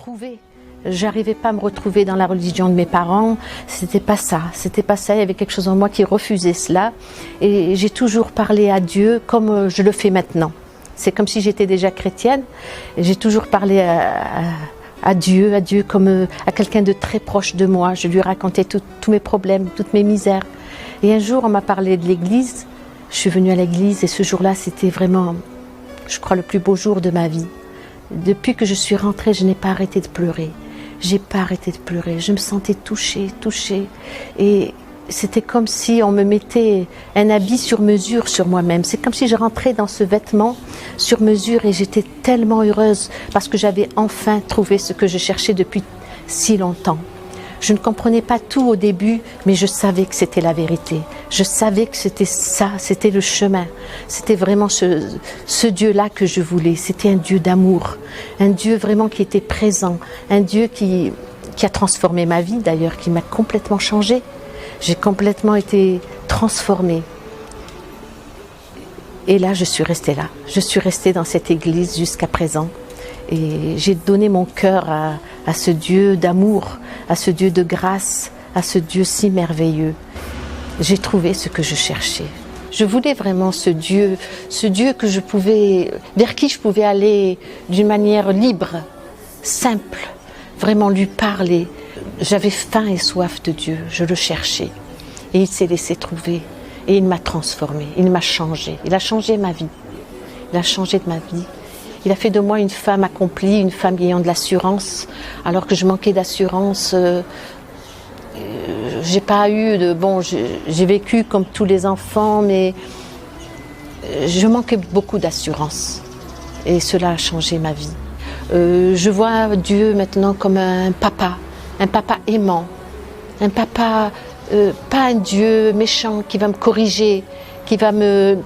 retrouver. J'arrivais pas à me retrouver dans la religion de mes parents. C'était pas ça. Il y avait quelque chose en moi qui refusait cela. Et j'ai toujours parlé à Dieu comme je le fais maintenant. C'est comme si j'étais déjà chrétienne. Et j'ai toujours parlé à Dieu comme à quelqu'un de très proche de moi. Je lui racontais tous mes problèmes, toutes mes misères. Et un jour, on m'a parlé de l'église. Je suis venue à l'église et ce jour-là, c'était vraiment, je crois, le plus beau jour de ma vie. Depuis que je suis rentrée, je n'ai pas arrêté de pleurer. J'ai pas arrêté de pleurer. Je me sentais touchée. Et c'était comme si on me mettait un habit sur mesure sur moi-même. C'est comme si je rentrais dans ce vêtement sur mesure et j'étais tellement heureuse parce que j'avais enfin trouvé ce que je cherchais depuis si longtemps. Je ne comprenais pas tout au début, mais je savais que c'était la vérité. Je savais que c'était ça, c'était le chemin. C'était vraiment ce Dieu-là que je voulais. C'était un Dieu d'amour, un Dieu vraiment qui était présent, un Dieu qui a transformé ma vie d'ailleurs, qui m'a complètement changée. J'ai complètement été transformée. Et là, je suis restée là. Je suis restée dans cette église jusqu'à présent. Et j'ai donné mon cœur à ce Dieu d'amour, à ce Dieu de grâce, à ce Dieu si merveilleux. J'ai trouvé ce que je cherchais. Je voulais vraiment ce Dieu que vers qui je pouvais aller d'une manière libre, simple, vraiment lui parler. J'avais faim et soif de Dieu, je le cherchais. Et il s'est laissé trouver. Et il m'a transformée, il m'a changée. Il a changé ma vie. Il a changé de ma vie. Il a fait de moi une femme accomplie, une femme ayant de l'assurance, alors que je manquais d'assurance. J'ai pas eu de... Bon, j'ai vécu comme tous les enfants, mais je manquais beaucoup d'assurance. Et cela a changé ma vie. Je vois Dieu maintenant comme un papa aimant, un papa, pas un Dieu méchant qui va me corriger, qui va me...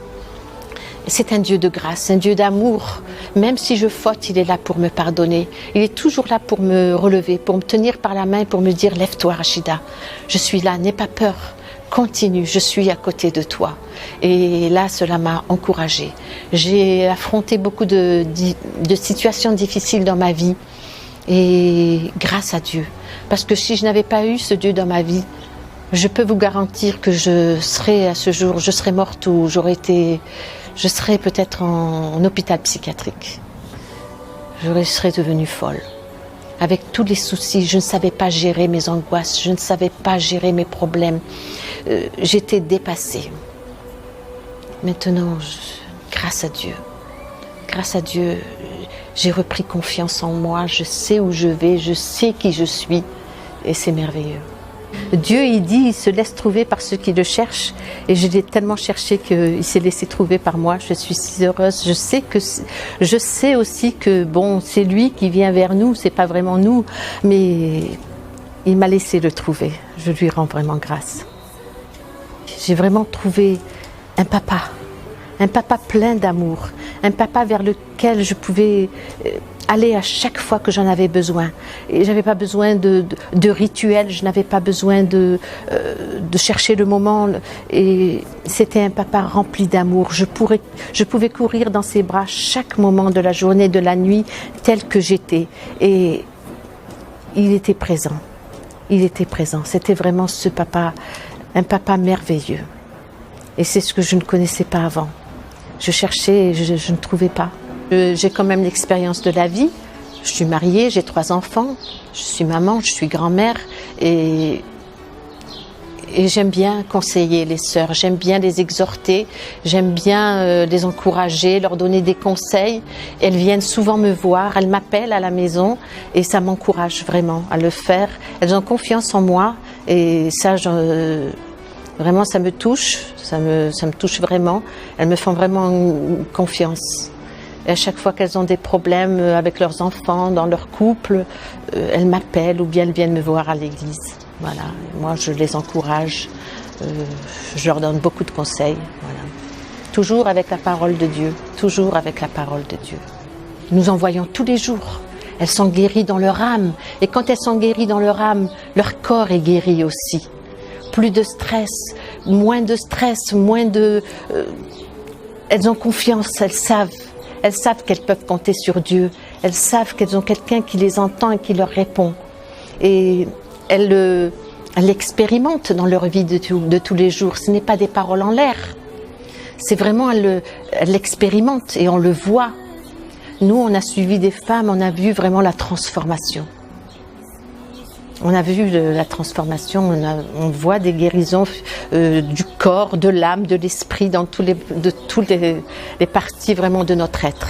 C'est un Dieu de grâce, un Dieu d'amour. Même si je faute, il est là pour me pardonner. Il est toujours là pour me relever, pour me tenir par la main, pour me dire « Lève-toi, Rachida, je suis là, n'aie pas peur, continue, je suis à côté de toi. » Et là, cela m'a encouragée. J'ai affronté beaucoup de situations difficiles dans ma vie. Et grâce à Dieu. Parce que si je n'avais pas eu ce Dieu dans ma vie, je peux vous garantir que je serais à ce jour, je serais morte ou je serais peut-être en hôpital psychiatrique. Je serais devenue folle. Avec tous les soucis, je ne savais pas gérer mes angoisses, je ne savais pas gérer mes problèmes. J'étais dépassée. Maintenant, grâce à Dieu, j'ai repris confiance en moi, je sais où je vais, je sais qui je suis et c'est merveilleux. Dieu, il dit, il se laisse trouver par ceux qui le cherchent et je l'ai tellement cherché qu'il s'est laissé trouver par moi. Je suis si heureuse. Je sais aussi que bon, c'est lui qui vient vers nous, c'est pas vraiment nous, mais il m'a laissé le trouver. Je lui rends vraiment grâce. J'ai vraiment trouvé un papa plein d'amour, un papa vers lequel je pouvais aller à chaque fois que j'en avais besoin. Et j'avais pas besoin de rituels, je n'avais pas besoin de chercher le moment. Et c'était un papa rempli d'amour. Je pouvais courir dans ses bras chaque moment de la journée, de la nuit, tel que j'étais. Et il était présent. C'était vraiment ce papa, un papa merveilleux. Et c'est ce que je ne connaissais pas avant. Je cherchais et je ne trouvais pas. J'ai quand même l'expérience de la vie. Je suis mariée, j'ai 3 enfants, je suis maman, je suis grand-mère et j'aime bien conseiller les sœurs, j'aime bien les exhorter, j'aime bien les encourager, leur donner des conseils. Elles viennent souvent me voir, elles m'appellent à la maison et ça m'encourage vraiment à le faire. Elles ont confiance en moi et ça, vraiment, ça me touche, ça me touche vraiment. Elles me font vraiment confiance. Et à chaque fois qu'elles ont des problèmes avec leurs enfants, dans leur couple, elles m'appellent ou bien elles viennent me voir à l'église. Voilà. Moi, je les encourage, je leur donne beaucoup de conseils. Voilà. Toujours avec la parole de Dieu, toujours avec la parole de Dieu. Nous en voyons tous les jours. Elles sont guéries dans leur âme. Et quand elles sont guéries dans leur âme, leur corps est guéri aussi. Plus de stress, moins de stress, moins de... elles ont confiance, elles savent. elles savent qu'elles peuvent compter sur Dieu. Elles savent qu'elles ont quelqu'un qui les entend et qui leur répond. Et elles l'expérimentent dans leur vie de tous les jours. Ce n'est pas des paroles en l'air. C'est vraiment, elles l'expérimentent et on le voit. Nous, on a suivi des femmes, on a vu vraiment la transformation. On a vu la transformation, on voit des guérisons du corps, de l'âme, de l'esprit, dans toutes les parties vraiment de notre être.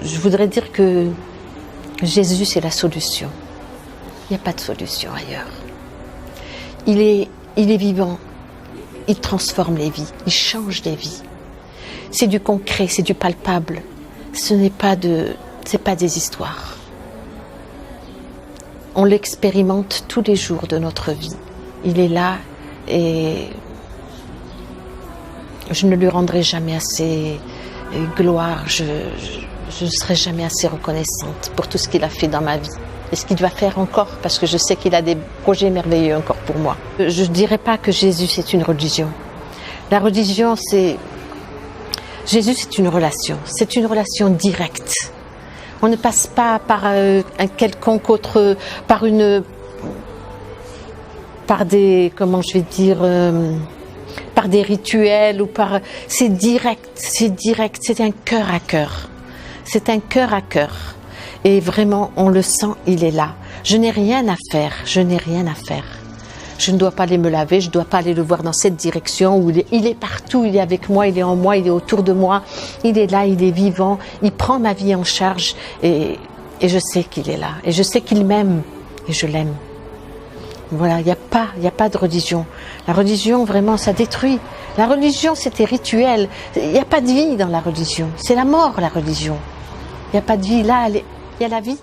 Je voudrais dire que Jésus, c'est la solution. Il n'y a pas de solution ailleurs. Il est vivant, il transforme les vies, il change les vies. C'est du concret, c'est du palpable. Ce n'est pas des histoires. On l'expérimente tous les jours de notre vie. Il est là et je ne lui rendrai jamais assez gloire. Je ne serai jamais assez reconnaissante pour tout ce qu'il a fait dans ma vie. Et ce qu'il va faire encore, parce que je sais qu'il a des projets merveilleux encore pour moi. Je ne dirais pas que Jésus, c'est une religion. La religion, c'est... Jésus, c'est une relation directe. On ne passe pas par un quelconque autre, par des, comment je vais dire, par des rituels ou par... C'est direct, c'est un cœur à cœur. C'est un cœur à cœur. Et vraiment, on le sent, il est là. Je n'ai rien à faire, je n'ai rien à faire. Je ne dois pas aller me laver, je ne dois pas aller le voir dans cette direction où il est partout, il est avec moi, il est en moi, il est autour de moi. Il est là, il est vivant, il prend ma vie en charge et je sais qu'il est là. Et je sais qu'il m'aime et je l'aime. Voilà, il n'y a pas de religion. La religion, vraiment, ça détruit. La religion, c'était rituel. Il n'y a pas de vie dans la religion. C'est la mort, la religion. Il n'y a pas de vie. Là, il y a la vie.